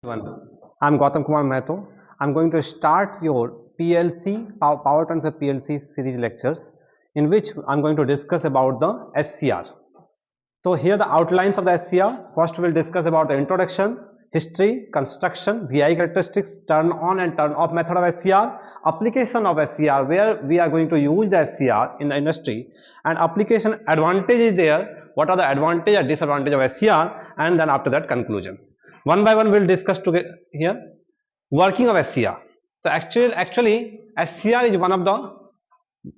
Everyone, I'm Gautam Kumar Mahto. I'm going to start your PLC Power Transfer PLC series lectures, in which I'm going to discuss about the SCR. So here the outlines of the SCR. First we'll discuss about the introduction, history, construction, VI characteristics, turn on and turn off method of SCR, application of SCR, where we are going to use the SCR in the industry, and application advantage is there. What are the advantage and disadvantage of SCR, and then after that conclusion. One by one we'll discuss together here. Working of SCR. So actually SCR is one of the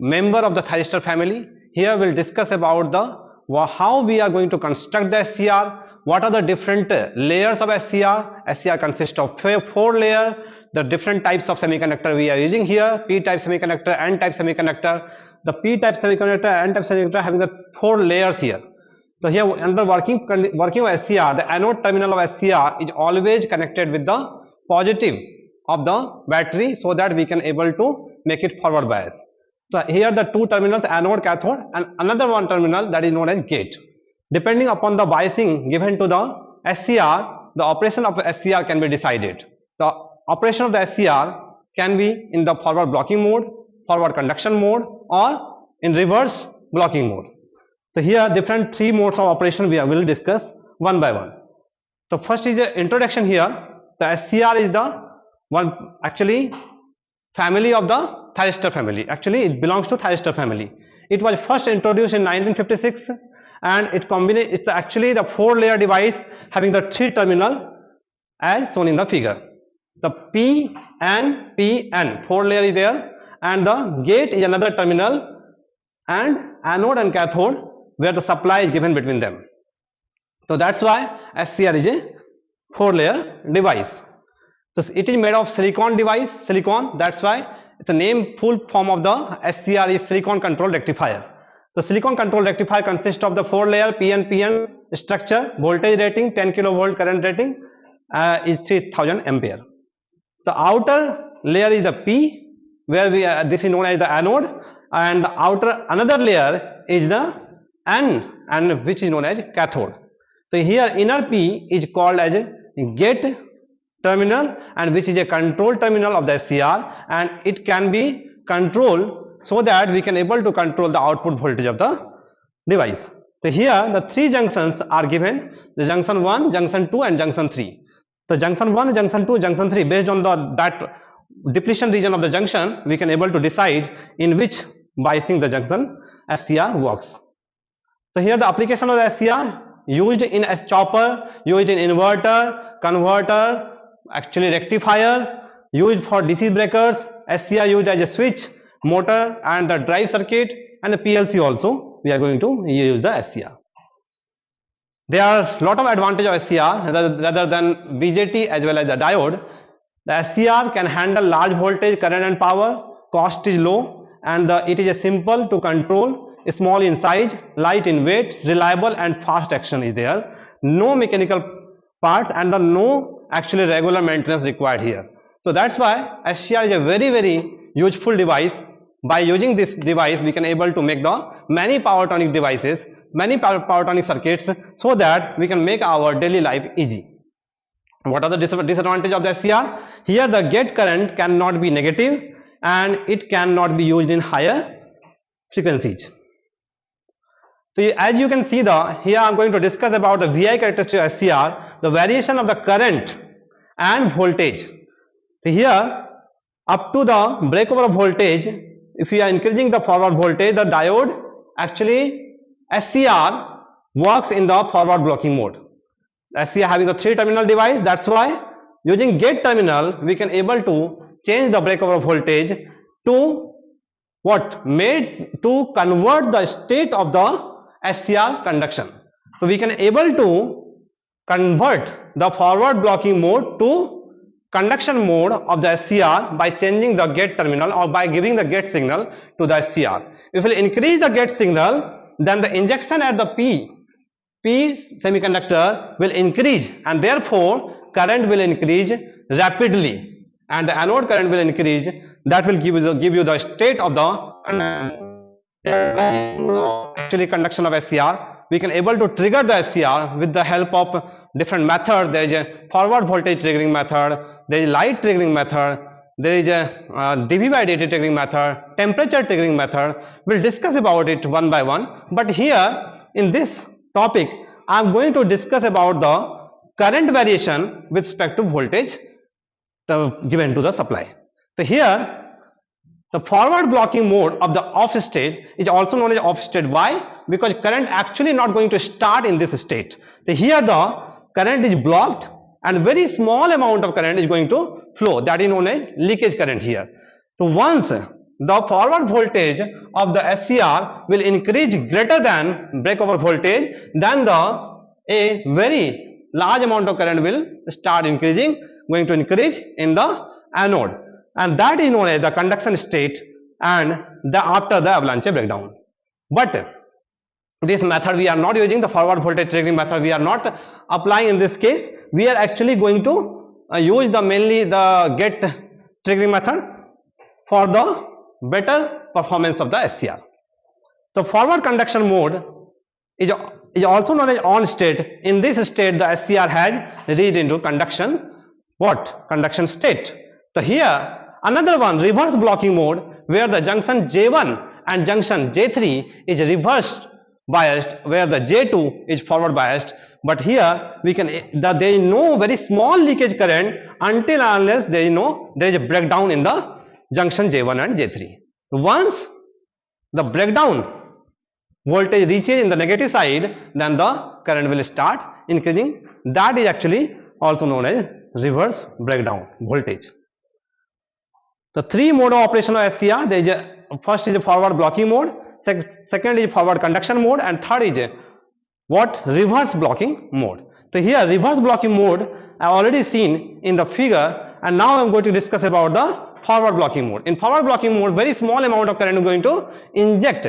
member of the thyristor family. Here we'll discuss about the how we are going to construct the SCR, what are the different layers of SCR. SCR consists of four layers, the different types of semiconductor we are using here, P-type semiconductor, N-type semiconductor. The P-type semiconductor, N-type semiconductor having the four layers here. So here under working of SCR, the anode terminal of SCR is always connected with the positive of the battery, so that we can able to make it forward bias. So here the two terminals, anode, cathode, and another one terminal that is known as gate. Depending upon the biasing given to the SCR, the operation of SCR can be decided. The operation of the SCR can be in the forward blocking mode, forward conduction mode, or in reverse blocking mode. So here different three modes of operation we will discuss one by one. So first is the introduction here. The SCR is the one actually family of the thyristor family. Actually it belongs to thyristor family. It was first introduced in 1956, and it's actually the four layer device having the three terminal as shown in the figure. The P and PN, four layer is there, and the gate is another terminal, and anode and cathode where the supply is given between them. So that's why SCR is a four layer device. So it is made of silicon device, silicon, that's why it's a name. Full form of the SCR is silicon control rectifier. So silicon control rectifier consists of the four layer PN structure, voltage rating 10 kilovolt, current rating is 3000 ampere. The outer layer is the P, where this is known as the anode, and the outer another layer is the N, and which is known as cathode. So here inner P is called as a gate terminal, and which is a control terminal of the SCR, and it can be controlled so that we can able to control the output voltage of the device. So here the three junctions are given: the junction 1, junction 2, and junction 3. So junction 1, junction 2, junction 3, based on that depletion region of the junction, we can able to decide in which biasing the junction SCR works. So here the application of the SCR used in a chopper, used in inverter, converter, actually rectifier, used for DC breakers, SCR used as a switch, motor, and the drive circuit, and the PLC also we are going to use the SCR. There are a lot of advantage of SCR rather than BJT as well as the diode. The SCR can handle large voltage, current, and power. Cost is low, and it is a simple to control, small in size, light in weight, reliable and fast action is there. No mechanical parts, and no actually regular maintenance required here. So that's why SCR is a very useful device. By using this device, we can able to make the many power tonic devices, many power tonic circuits, so that we can make our daily life easy. What are the disadvantages of the SCR? Here the gate current cannot be negative, and it cannot be used in higher frequencies. So as you can see, here I am going to discuss about the VI characteristic of SCR, the variation of the current and voltage. So here up to the breakover of voltage, if we are increasing the forward voltage, the diode actually SCR works in the forward blocking mode. SCR having the three terminal device, that's why using gate terminal we can able to change the breakover of voltage to what? Made to convert the state of the SCR conduction. So we can able to convert the forward blocking mode to conduction mode of the SCR by changing the gate terminal or by giving the gate signal to the SCR. If we increase the gate signal, then the injection at the P semiconductor will increase, and therefore current will increase rapidly, and the anode current will increase. That will give you the state of the actually conduction of SCR. We can able to trigger the SCR with the help of different methods. There is a forward voltage triggering method, there is light triggering method, there is a dV by dt triggering method, temperature triggering method. We'll discuss about it one by one, but here in this topic I am going to discuss about the current variation with respect to voltage given to the supply. So here the forward blocking mode of the off state is also known as off state. Why? Because current actually not going to start in this state. So here the current is blocked and very small amount of current is going to flow. That is known as leakage current here. So once the forward voltage of the SCR will increase greater than breakover voltage, then a very large amount of current will start increasing, going to increase in the anode, and that is known as the conduction state and after the avalanche breakdown. But this method we are not using, the forward voltage triggering method we are not applying in this case. We are actually going to use mainly the gate triggering method for the better performance of the SCR. The forward conduction mode is also known as on state. In this state the SCR has reached into conduction state. So here another one, reverse blocking mode, where the junction J1 and junction J3 is reverse biased, where the J2 is forward biased. But here we can there is no very small leakage current until unless there is a breakdown in the junction J1 and J3. Once the breakdown voltage reaches in the negative side, then the current will start increasing. That is actually also known as reverse breakdown voltage. The three mode of operation of SCR, there is first is a forward blocking mode, second is forward conduction mode, and third is reverse blocking mode. So here reverse blocking mode I already seen in the figure, and now I am going to discuss about the forward blocking mode. In forward blocking mode, very small amount of current is going to inject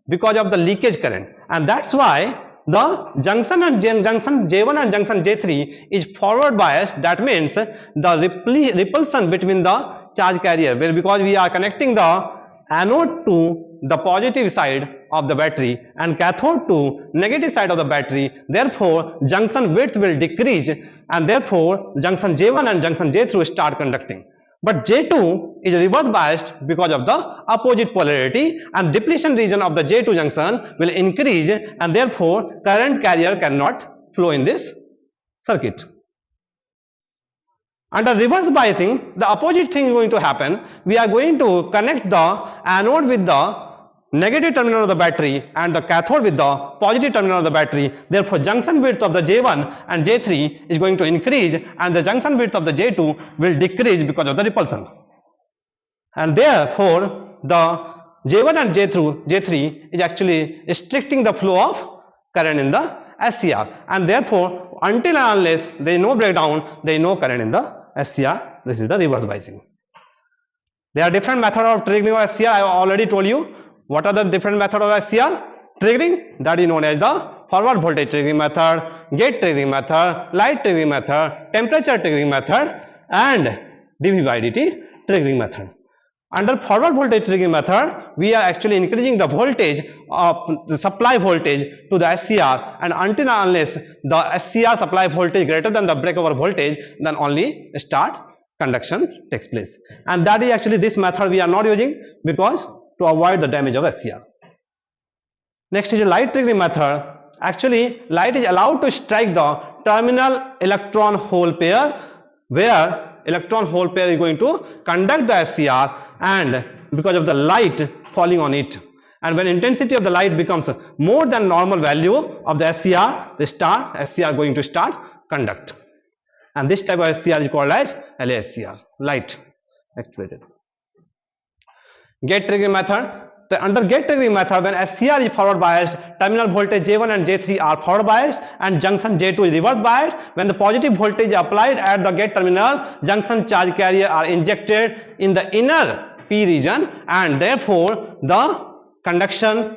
because of the leakage current, and that's why the junction J1 and junction J3 is forward biased. That means the repulsion between the charge carrier, because we are connecting the anode to the positive side of the battery and cathode to negative side of the battery, therefore junction width will decrease, and therefore junction J1 and junction J3 start conducting. But J2 is reverse biased because of the opposite polarity, and depletion region of the J2 junction will increase, and therefore current carrier cannot flow in this circuit. Under reverse biasing, the opposite thing is going to happen. We are going to connect the anode with the negative terminal of the battery and the cathode with the positive terminal of the battery. Therefore, junction width of the J1 and J3 is going to increase, and the junction width of the J2 will decrease because of the repulsion. And therefore, the J1 and J3 is actually restricting the flow of current in the SCR, and therefore, until and unless there is no breakdown, there is no current in the SCR. This is the reverse biasing. There are different methods of triggering of SCR. I have already told you what are the different methods of SCR triggering. That is known as the forward voltage triggering method, gate triggering method, light triggering method, temperature triggering method, and dV by dt triggering method. Under forward voltage triggering method, we are actually increasing the voltage of the supply voltage to the SCR, and until and unless the SCR supply voltage greater than the breakover voltage, then only start conduction takes place. And that is actually this method we are not using because to avoid the damage of SCR. Next is a light triggering method. Actually, light is allowed to strike the terminal electron hole pair, where electron hole pair is going to conduct the SCR, and because of the light falling on it, and when intensity of the light becomes more than normal value of the SCR, the SCR going to start conduct, and this type of SCR is called as LASCR, light actuated. Gate triggering method. Under gate triggering method, when SCR is forward biased, terminal voltage J1 and J3 are forward biased, and junction J2 is reverse biased. When the positive voltage is applied at the gate terminal, junction charge carrier are injected in the inner P region, and therefore the conduction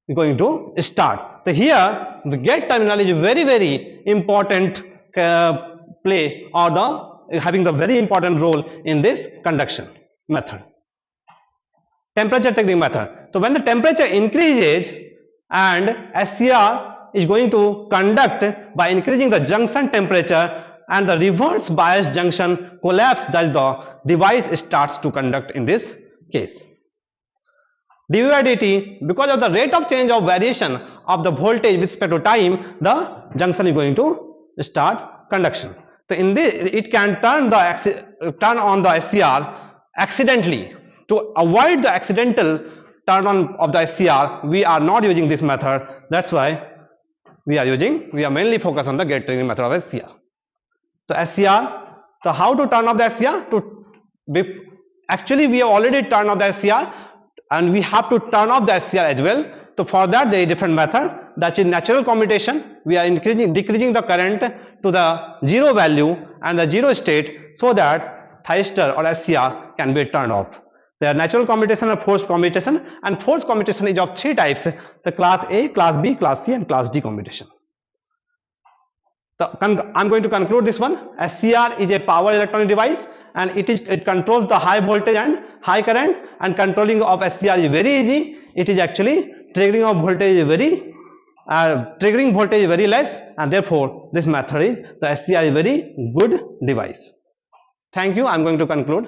is going to start. So here the gate terminal is very important play, or having the very important role in this conduction method. Temperature triggering method. So when the temperature increases and SCR is going to conduct by increasing the junction temperature, and the reverse bias junction collapse, thus the device starts to conduct in this case. dV by dt, because of the rate of change of variation of the voltage with respect to time, the junction is going to start conduction. So in this, it can turn on the SCR accidentally. To avoid the accidental turn on of the SCR, we are not using this method. That's why we are mainly focused on the gate triggering method of SCR. So SCR, so how to turn off the SCR? Actually, we have already turned off the SCR, and we have to turn off the SCR as well. So for that, there is a different method, that is natural commutation. We are decreasing the current to the zero value and the zero state, so that thyristor or SCR can be turned off. There are natural commutation and forced commutation, and forced commutation is of three types: the class A, class B, class C, and class D commutation. So I'm going to conclude this one. SCR is a power electronic device, and it controls the high voltage and high current, and controlling of SCR is very easy. It is actually triggering of voltage is very less, and therefore this method is, the SCR is very good device. Thank you. I'm going to conclude.